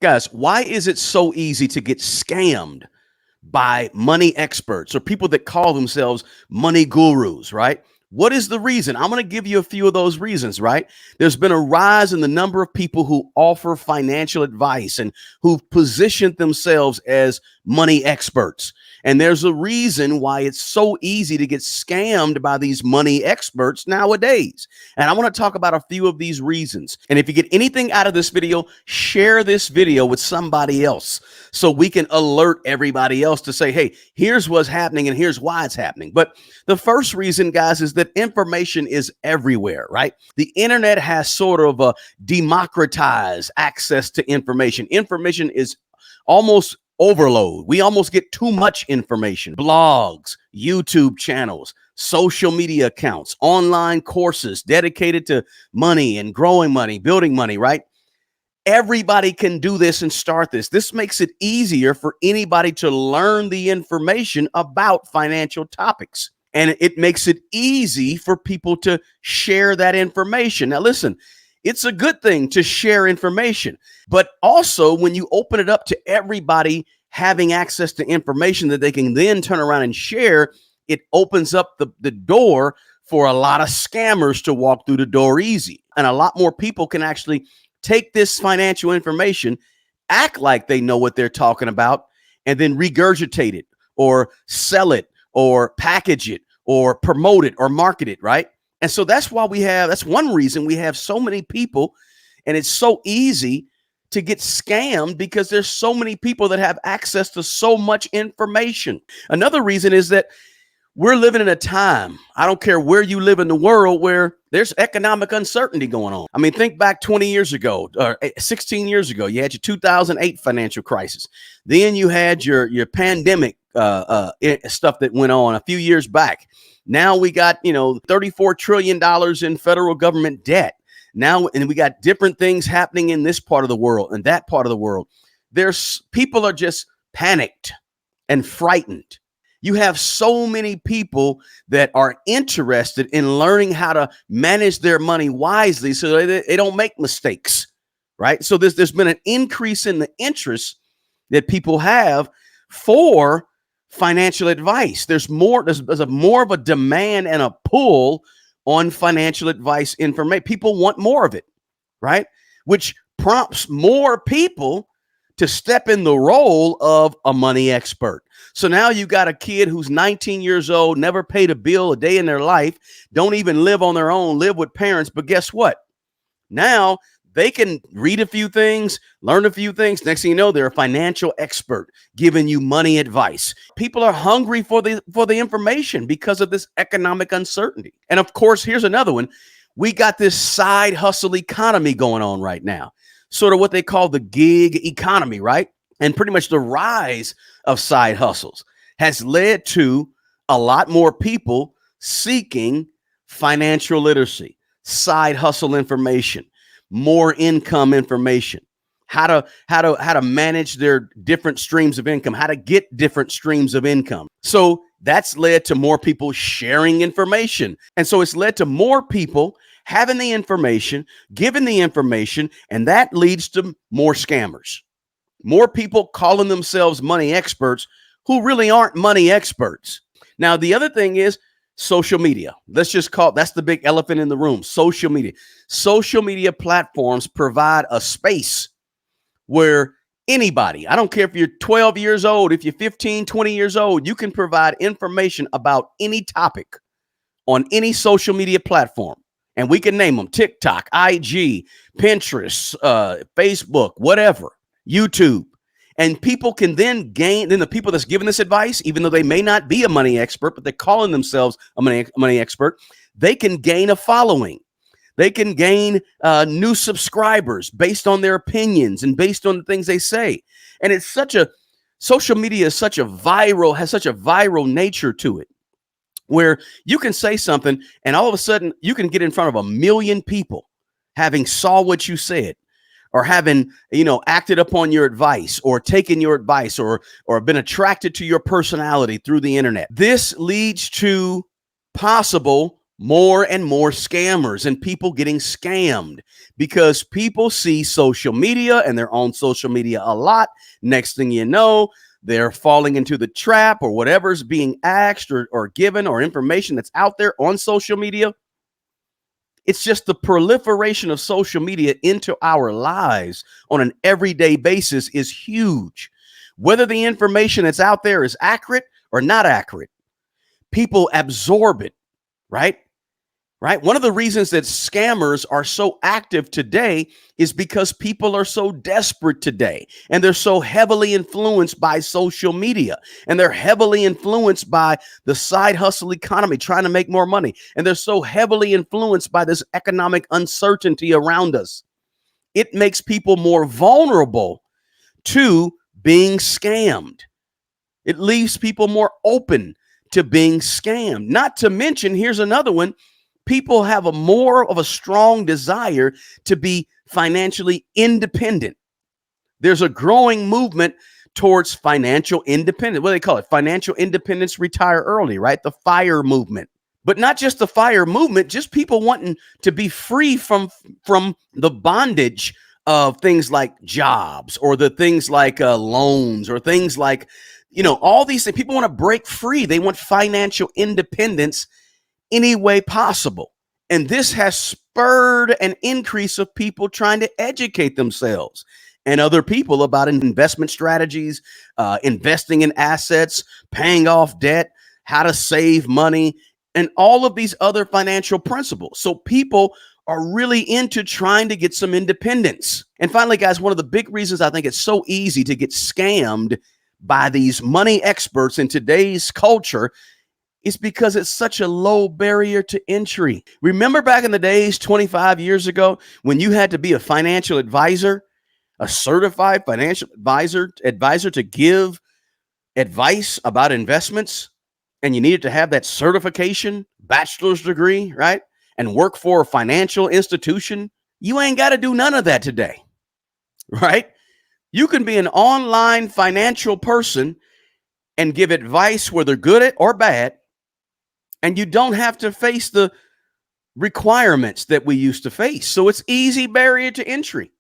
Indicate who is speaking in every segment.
Speaker 1: Guys, why is it so easy to get scammed by money experts or people that call themselves money gurus, right? What is the reason? I'm going to give you a few of those reasons, right? There's been a rise in the number of people who offer financial advice and who've positioned themselves as money experts. And there's a reason why it's so easy to get scammed by these money experts nowadays. And I want to talk about a few of these reasons. And if you get anything out of this video, share this video with somebody else so we can alert everybody else to say, hey, here's what's happening and here's why it's happening. But the first reason, guys, is that information is everywhere, right? The internet has sort of a democratized access to information. Information is almost overload. We almost get too much information. Blogs, YouTube channels, social media accounts, online courses dedicated to money and growing money, building money, right? Everybody can do this and start this. This makes it easier for anybody to learn the information about financial topics. And it makes it easy for people to share that information. Now, listen, it's a good thing to share information, but also when you open it up to everybody having access to information that they can then turn around and share, it opens up the door for a lot of scammers to walk through the door easy. And a lot more people can actually take this financial information, act like they know what they're talking about, and then regurgitate it or sell it or package it or promote it or market it, right? And so that's one reason we have so many people, and it's so easy to get scammed because there's so many people that have access to so much information. Another reason is that we're living in a time, I don't care where you live in the world, where there's economic uncertainty going on. I mean, think back 20 years ago or 16 years ago, you had your 2008 financial crisis. Then you had your pandemic stuff that went on a few years back. Now we got, $34 trillion in federal government debt. Now, and we got different things happening in this part of the world and that part of the world. People are just panicked and frightened. You have so many people that are interested in learning how to manage their money wisely so they don't make mistakes, right? So there's been an increase in the interest that people have for financial advice. There's more of a demand and a pull on financial advice information. People want more of it, right? Which prompts more people to step in the role of a money expert. So now you got a kid who's 19 years old, never paid a bill a day in their life, don't even live on their own, live with parents. But guess what? Now they can read a few things, learn a few things. Next thing you know, they're a financial expert giving you money advice. People are hungry for the information because of this economic uncertainty. And of course, here's another one. We got this side hustle economy going on right now, sort of what they call the gig economy, right? And pretty much the rise of side hustles has led to a lot more people seeking financial literacy, side hustle information, more income information, how to manage their different streams of income, how to get different streams of income. So that's led to more people sharing information. And so it's led to more people having the information, giving the information, and that leads to more scammers, more people calling themselves money experts who really aren't money experts. Now, the other thing is social media. That's the big elephant in the room. Social media. Social media platforms provide a space where anybody, I don't care if you're 12 years old, if you're 15, 20 years old, you can provide information about any topic on any social media platform. And we can name them: TikTok, IG, Pinterest, Facebook, whatever, YouTube. And people can then the people that's giving this advice, even though they may not be a money expert, but they're calling themselves a money expert, they can gain a following. They can gain new subscribers based on their opinions and based on the things they say. And social media has such a viral nature to it, where you can say something and all of a sudden you can get in front of 1 million people having saw what you said, or having, acted upon your advice or taken your advice or been attracted to your personality through the internet. This leads to possible more and more scammers and people getting scammed because people see social media and they're on social media a lot. Next thing you know, they're falling into the trap or whatever's being asked or given or information that's out there on social media. It's just the proliferation of social media into our lives on an everyday basis is huge. Whether the information that's out there is accurate or not accurate, people absorb it, right? Right. One of the reasons that scammers are so active today is because people are so desperate today and they're so heavily influenced by social media and they're heavily influenced by the side hustle economy, trying to make more money. And they're so heavily influenced by this economic uncertainty around us. It makes people more vulnerable to being scammed. It leaves people more open to being scammed. Not to mention, here's another one. People have a more of a strong desire to be financially independent. There's a growing movement towards financial independence. What do they call it? Financial independence, retire early, right? The FIRE movement. But not just the FIRE movement, just people wanting to be free from the bondage of things like jobs or the things like loans or things like, all these things. People want to break free. They want financial independence any way possible. And this has spurred an increase of people trying to educate themselves and other people about investment strategies, investing in assets, paying off debt, how to save money, and all of these other financial principles. So people are really into trying to get some independence. And finally, guys, one of the big reasons I think it's so easy to get scammed by these money experts in today's culture is because it's such a low barrier to entry. Remember back in the days, 25 years ago, when you had to be a financial advisor, a certified financial advisor to give advice about investments, and you needed to have that certification, bachelor's degree, right? And work for a financial institution. You ain't got to do none of that today, right? You can be an online financial person and give advice, whether good or bad, and you don't have to face the requirements that we used to face. So it's easy barrier to entry.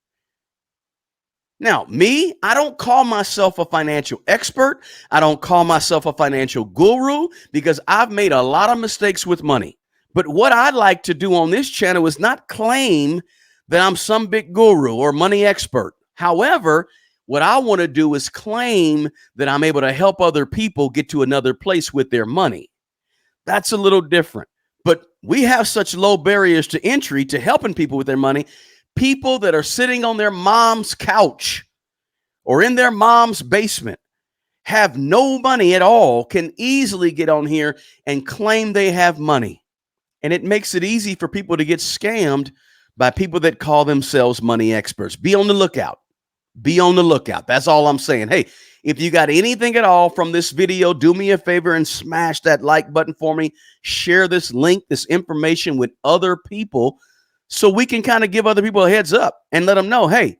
Speaker 1: Now, me, I don't call myself a financial expert. I don't call myself a financial guru because I've made a lot of mistakes with money. But what I'd like to do on this channel is not claim that I'm some big guru or money expert. However, what I want to do is claim that I'm able to help other people get to another place with their money. That's a little different. But we have such low barriers to entry to helping people with their money. People that are sitting on their mom's couch or in their mom's basement, have no money at all, can easily get on here and claim they have money. And it makes it easy for people to get scammed by people that call themselves money experts. Be on the lookout. Be on the lookout. That's all I'm saying. Hey, if you got anything at all from this video, do me a favor and smash that like button for me. Share this link, this information with other people so we can kind of give other people a heads up and let them know, hey,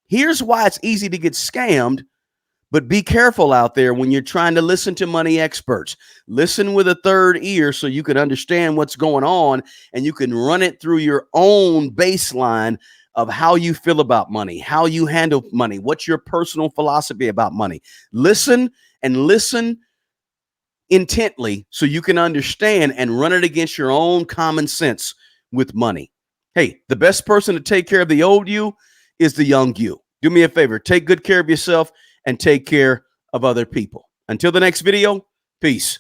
Speaker 1: here's why it's easy to get scammed, but be careful out there when you're trying to listen to money experts. Listen with a third ear so you can understand what's going on and you can run it through your own baseline of how you feel about money, how you handle money, what's your personal philosophy about money. Listen and listen intently so you can understand and run it against your own common sense with money. Hey, the best person to take care of the old you is the young you. Do me a favor, take good care of yourself and take care of other people. Until the next video, peace.